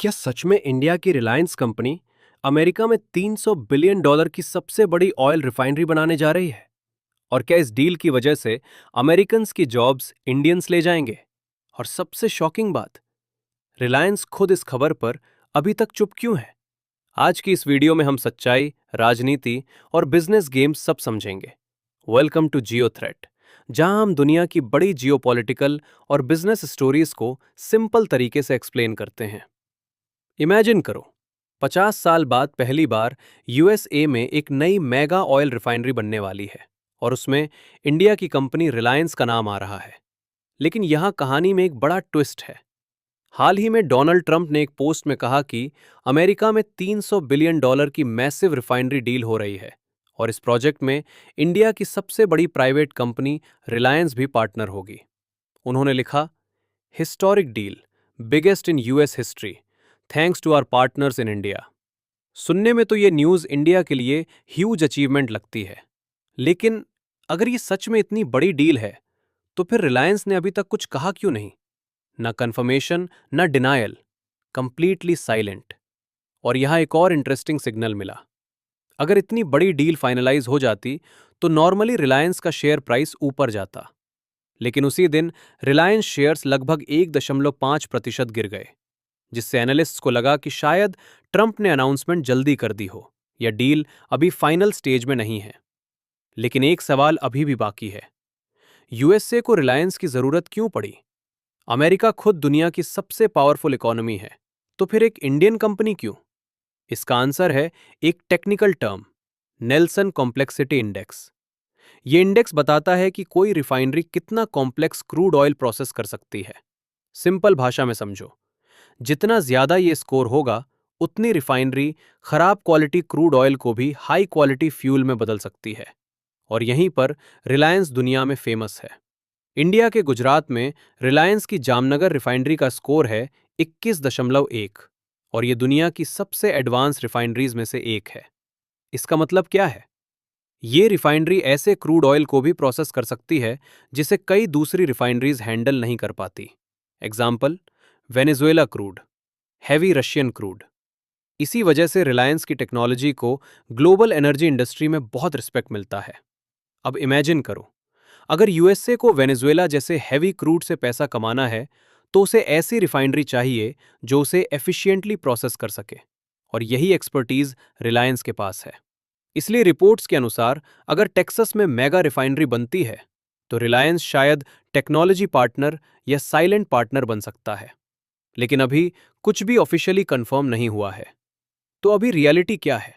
क्या सच में इंडिया की रिलायंस कंपनी अमेरिका में $300 बिलियन की सबसे बड़ी ऑयल रिफाइनरी बनाने जा रही है? और क्या इस डील की वजह से अमेरिकन्स की जॉब्स इंडियंस ले जाएंगे? और सबसे शॉकिंग बात, रिलायंस खुद इस खबर पर अभी तक चुप क्यों है? आज की इस वीडियो में हम सच्चाई, राजनीति और बिजनेस गेम्स सब समझेंगे। वेलकम टू जियो थ्रेट, जहां हम दुनिया की बड़ी जियोपॉलिटिकल और बिजनेस स्टोरीज को सिंपल तरीके से एक्सप्लेन करते हैं। इमेजिन करो, 50 साल बाद पहली बार यूएसए में एक नई मेगा ऑयल रिफाइनरी बनने वाली है और उसमें इंडिया की कंपनी रिलायंस का नाम आ रहा है। लेकिन यहां कहानी में एक बड़ा ट्विस्ट है। हाल ही में डोनाल्ड ट्रंप ने एक पोस्ट में कहा कि अमेरिका में $300 बिलियन की मैसिव रिफाइनरी डील हो रही है और इस प्रोजेक्ट में इंडिया की सबसे बड़ी प्राइवेट कंपनी रिलायंस भी पार्टनर होगी। उन्होंने लिखा, historic deal, biggest in US history, thanks to our partners in India. सुनने में तो ये न्यूज़ इंडिया के लिए ह्यूज अचीवमेंट लगती है, लेकिन अगर ये सच में इतनी बड़ी डील है, तो फिर रिलायंस ने अभी तक कुछ कहा क्यों नहीं? ना कन्फर्मेशन, ना डिनायल, कंप्लीटली साइलेंट। और यहां एक और इंटरेस्टिंग सिग्नल मिला। अगर इतनी बड़ी डील फाइनलाइज हो जाती, तो नॉर्मली रिलायंस का शेयर प्राइस ऊपर जाता, लेकिन उसी दिन रिलायंस शेयर्स लगभग 1.5% गिर गए, जिससे एनालिस्ट्स को लगा कि शायद ट्रंप ने अनाउंसमेंट जल्दी कर दी हो या डील अभी फाइनल स्टेज में नहीं है। लेकिन एक सवाल अभी भी बाकी है, यूएसए को रिलायंस की जरूरत क्यों पड़ी? अमेरिका खुद दुनिया की सबसे पावरफुल इकोनॉमी है, तो फिर एक इंडियन कंपनी क्यों? इसका आंसर है एक technical term, Nelson complexity index. ये इंडेक्स बताता है कि कोई रिफाइनरी कितना कॉम्प्लेक्स क्रूड ऑयल प्रोसेस कर सकती है। सिंपल भाषा में समझो, जितना ज्यादा ये स्कोर होगा, उतनी रिफाइनरी खराब क्वालिटी क्रूड ऑयल को भी हाई क्वालिटी फ्यूल में बदल सकती है। और यहीं पर रिलायंस दुनिया में फेमस है। इंडिया के गुजरात में रिलायंस की जामनगर रिफाइनरी का स्कोर है 21.1 और ये दुनिया की सबसे एडवांस रिफाइनरीज में से एक है। इसका मतलब क्या है? ये रिफाइनरी ऐसे क्रूड ऑयल को भी प्रोसेस कर सकती है जिसे कई दूसरी रिफाइनरीज हैंडल नहीं कर पाती। Example, Venezuela crude, heavy Russian crude. इसी वजह से रिलायंस की टेक्नोलॉजी को ग्लोबल एनर्जी इंडस्ट्री में बहुत रिस्पेक्ट मिलता है। अब इमेजिन करो, अगर यूएसए को वेनेजुएला जैसे हैवी क्रूड से पैसा कमाना है, तो उसे ऐसी रिफाइनरी चाहिए जो उसे एफिशिएंटली प्रोसेस कर सके, और यही एक्सपर्टीज रिलायंस के पास है। इसलिए रिपोर्ट्स के अनुसार अगर टेक्सास में मेगा रिफाइनरी बनती है, तो रिलायंस शायद टेक्नोलॉजी पार्टनर या साइलेंट पार्टनर बन सकता है। लेकिन अभी कुछ भी ऑफिशियली कंफर्म नहीं हुआ है। तो अभी रियलिटी क्या है?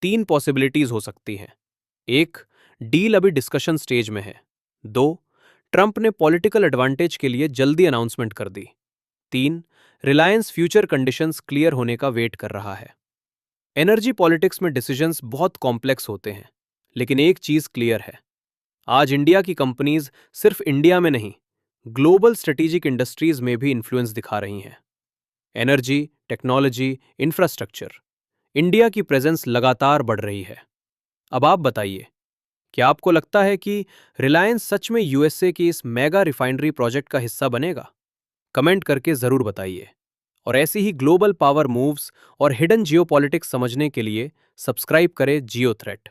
3 पॉसिबिलिटीज हो सकती हैं। 1, डील अभी डिस्कशन स्टेज में है। 2, ट्रंप ने पॉलिटिकल एडवांटेज के लिए जल्दी अनाउंसमेंट कर दी। 3, रिलायंस फ्यूचर कंडीशंस क्लियर होने का वेट कर रहा है। एनर्जी पॉलिटिक्स में डिसीजंस बहुत कॉम्प्लेक्स होते हैं, लेकिन एक चीज क्लियर है, आज इंडिया की कंपनीज सिर्फ इंडिया में नहीं, ग्लोबल स्ट्रेटेजिक इंडस्ट्रीज में भी इन्फ्लुएंस दिखा रही हैं। एनर्जी, टेक्नोलॉजी, इंफ्रास्ट्रक्चर, इंडिया की प्रेजेंस लगातार बढ़ रही है। अब आप बताइए, क्या आपको लगता है कि रिलायंस सच में यूएसए की इस मेगा रिफाइनरी प्रोजेक्ट का हिस्सा बनेगा? कमेंट करके जरूर बताइए। और ऐसी ही ग्लोबल पावर मूव्स और हिडन जियोपॉलिटिक्स समझने के लिए सब्सक्राइब करें जियो थ्रेट।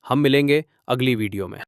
हम मिलेंगे अगली वीडियो में।